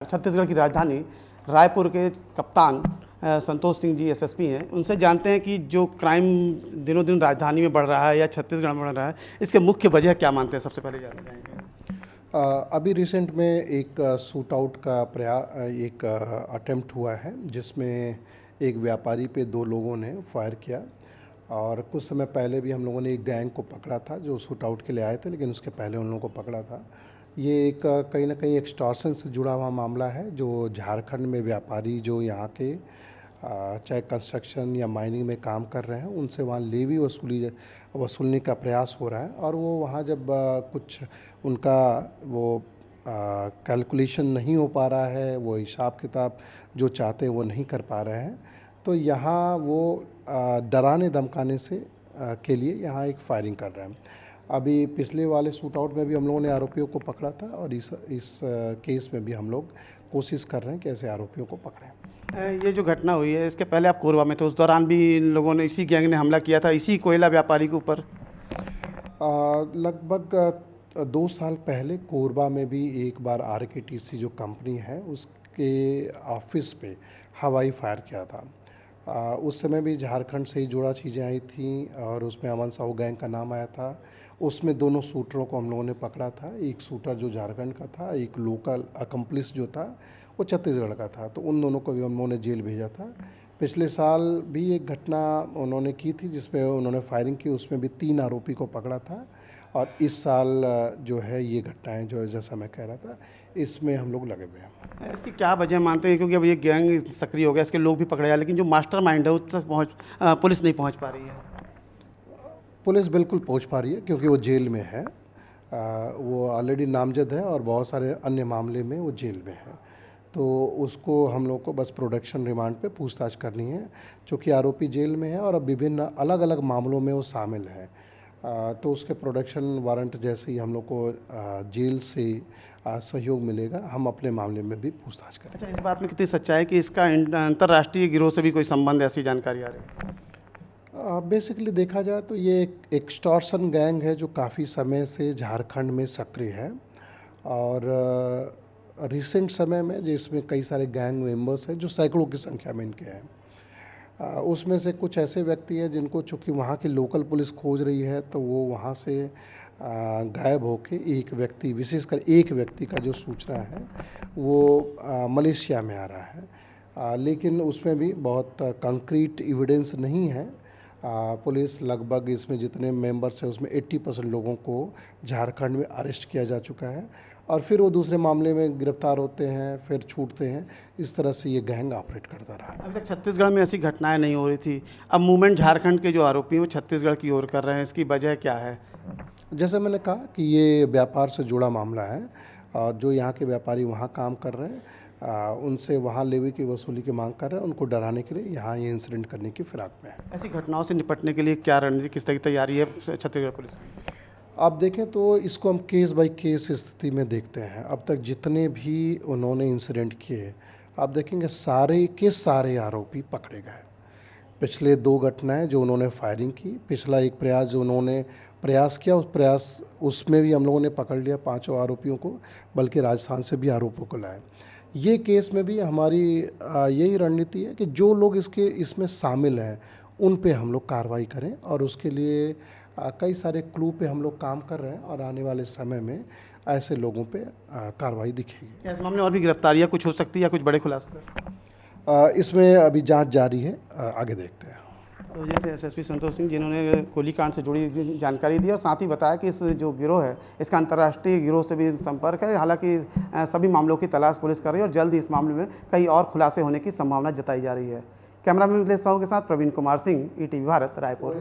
छत्तीसगढ़ की राजधानी रायपुर के कप्तान संतोष सिंह जी एसएसपी हैं। उनसे जानते हैं कि जो क्राइम दिनों दिन राजधानी में बढ़ रहा है या छत्तीसगढ़ में बढ़ रहा है, इसके मुख्य वजह क्या मानते हैं? सबसे पहले जानना चाहेंगे। अभी रिसेंट में एक शूट आउट का एक अटेम्प्ट हुआ है, जिसमें एक व्यापारी पे 2 लोगों ने फायर किया। और कुछ समय पहले भी हम लोगों ने एक गैंग को पकड़ा था जो शूट आउट के लिए आए थे, लेकिन उसके पहले उन लोगों को पकड़ा था। ये एक कहीं ना कहीं एक्सटॉर्शन से जुड़ा हुआ मामला है, जो झारखंड में व्यापारी जो यहाँ के चाहे कंस्ट्रक्शन या माइनिंग में काम कर रहे हैं, उनसे वहाँ लेवी वसूलने का प्रयास हो रहा है। और वो वहाँ जब कुछ उनका वो कैलकुलेशन नहीं हो पा रहा है, वो हिसाब किताब जो चाहते हैं वो नहीं कर पा रहे हैं, तो यहाँ वो डराने धमकाने से के लिए यहाँ एक फायरिंग कर रहे हैं। अभी पिछले वाले शूट आउट में भी हम लोगों ने आरोपियों को पकड़ा था, और इस केस में भी हम लोग कोशिश कर रहे हैं कि ऐसे आरोपियों को पकड़ें। ये जो घटना हुई है, इसके पहले आप कोरबा में थे, उस दौरान भी इन लोगों ने, इसी गैंग ने हमला किया था इसी कोयला व्यापारी के ऊपर। लगभग 2 साल पहले कोरबा में भी एक बार RKTC जो कंपनी है उसके ऑफिस पे हवाई फायर किया था। उस समय भी झारखंड से ही जुड़ा चीज़ें आई थी, और उसमें अमन साहू गैंग का नाम आया था। उसमें दोनों शूटरों को हम लोगों ने पकड़ा था। एक शूटर जो झारखंड का था, एक लोकल अकम्प्लिस जो था वो छत्तीसगढ़ का था। तो उन दोनों को भी हम लोगों ने जेल भेजा था। पिछले साल भी एक घटना उन्होंने की थी जिसमें उन्होंने फायरिंग की, उसमें भी 3 आरोपी को पकड़ा था। और इस साल जो है ये घटनाएं जो जैसा मैं कह रहा था, इसमें हम लोग लगे हुए हैं। इसकी क्या वजह मानते हैं? क्योंकि अब ये गैंग सक्रिय हो गया, इसके लोग भी पकड़े हैं, लेकिन जो मास्टरमाइंड है उस तक पुलिस नहीं पहुंच पा रही है। पुलिस बिल्कुल पहुंच पा रही है, क्योंकि वो जेल में है। वो ऑलरेडी नामजद है और बहुत सारे अन्य मामले में वो जेल में है। तो उसको हम लोग को बस प्रोडक्शन रिमांड पे पूछताछ करनी है, क्योंकि आरोपी जेल में है और अब विभिन्न अलग अलग मामलों में वो शामिल है। तो उसके प्रोडक्शन वारंट जैसे ही हम लोग को जेल से सहयोग मिलेगा, हम अपने मामले में भी पूछताछ करेंगे। अच्छा, इस बात में कितनी सच्चाई है कि इसका अंतर्राष्ट्रीय गिरोह से भी कोई संबंध, ऐसी जानकारी आ रही है? बेसिकली देखा जाए तो ये एक एक्सटॉर्शन गैंग है जो काफ़ी समय से झारखंड में सक्रिय है। और रिसेंट समय में जिसमें कई सारे गैंग मेंबर्स हैं जो सैकड़ों की संख्या में इनके हैं। उसमें से कुछ ऐसे व्यक्ति हैं जिनको चूँकि वहाँ की लोकल पुलिस खोज रही है, तो वो वहाँ से गायब होके एक व्यक्ति, विशेषकर एक व्यक्ति का जो सूचना है वो मलेशिया में आ रहा है। लेकिन उसमें भी बहुत कंक्रीट एविडेंस नहीं है। पुलिस लगभग इसमें जितने मेंबर्स हैं उसमें 80% लोगों को झारखंड में अरेस्ट किया जा चुका है, और फिर वो दूसरे मामले में गिरफ्तार होते हैं, फिर छूटते हैं। इस तरह से ये गैंग ऑपरेट करता रहा है। अभी तक छत्तीसगढ़ में ऐसी घटनाएं नहीं हो रही थी, अब मूवमेंट झारखंड के जो आरोपी हैं वो छत्तीसगढ़ की ओर कर रहे हैं, इसकी वजह क्या है? जैसे मैंने कहा कि ये व्यापार से जुड़ा मामला है, और जो यहाँ के व्यापारी वहाँ काम कर रहे हैं, उनसे वहाँ लेवी की वसूली की मांग कर रहे हैं, उनको डराने के लिए यहाँ ये इंसिडेंट करने की फिराक में है। ऐसी घटनाओं से निपटने के लिए क्या रणनीति, किस तरह की तैयारी है छत्तीसगढ़ पुलिस की? आप देखें तो इसको हम केस बाय केस स्थिति में देखते हैं। अब तक जितने भी उन्होंने इंसिडेंट किए, आप देखेंगे सारे के सारे आरोपी पकड़े गए। पिछले 2 घटनाएं जो उन्होंने फायरिंग की, पिछला एक प्रयास जो उन्होंने प्रयास किया, उसमें भी हम लोगों ने पकड़ लिया 5 आरोपियों को, बल्कि राजस्थान से भी आरोपियों को लाए। ये केस में भी हमारी यही रणनीति है कि जो लोग इसमें शामिल हैं उन पे हम लोग कार्रवाई करें, और उसके लिए कई सारे क्लू पे हम लोग काम कर रहे हैं, और आने वाले समय में ऐसे लोगों पे कार्रवाई दिखेगी। इस मामले में और भी गिरफ्तारियाँ कुछ हो सकती है या कुछ बड़े खुलासे सर? इसमें अभी जांच जारी है, आगे देखते हैं। तो ये थे एसएसपी संतोष सिंह, जिन्होंने गोलीकांड से जुड़ी जानकारी दी और साथ ही बताया कि इस जो गिरोह है इसका अंतर्राष्ट्रीय गिरोह से भी संपर्क है। हालांकि सभी मामलों की तलाश पुलिस कर रही है और जल्द ही इस मामले में कई और खुलासे होने की संभावना जताई जा रही है। कैमरामैन मिथिलेश साहू के साथ प्रवीण कुमार सिंह, ETV भारत, रायपुर।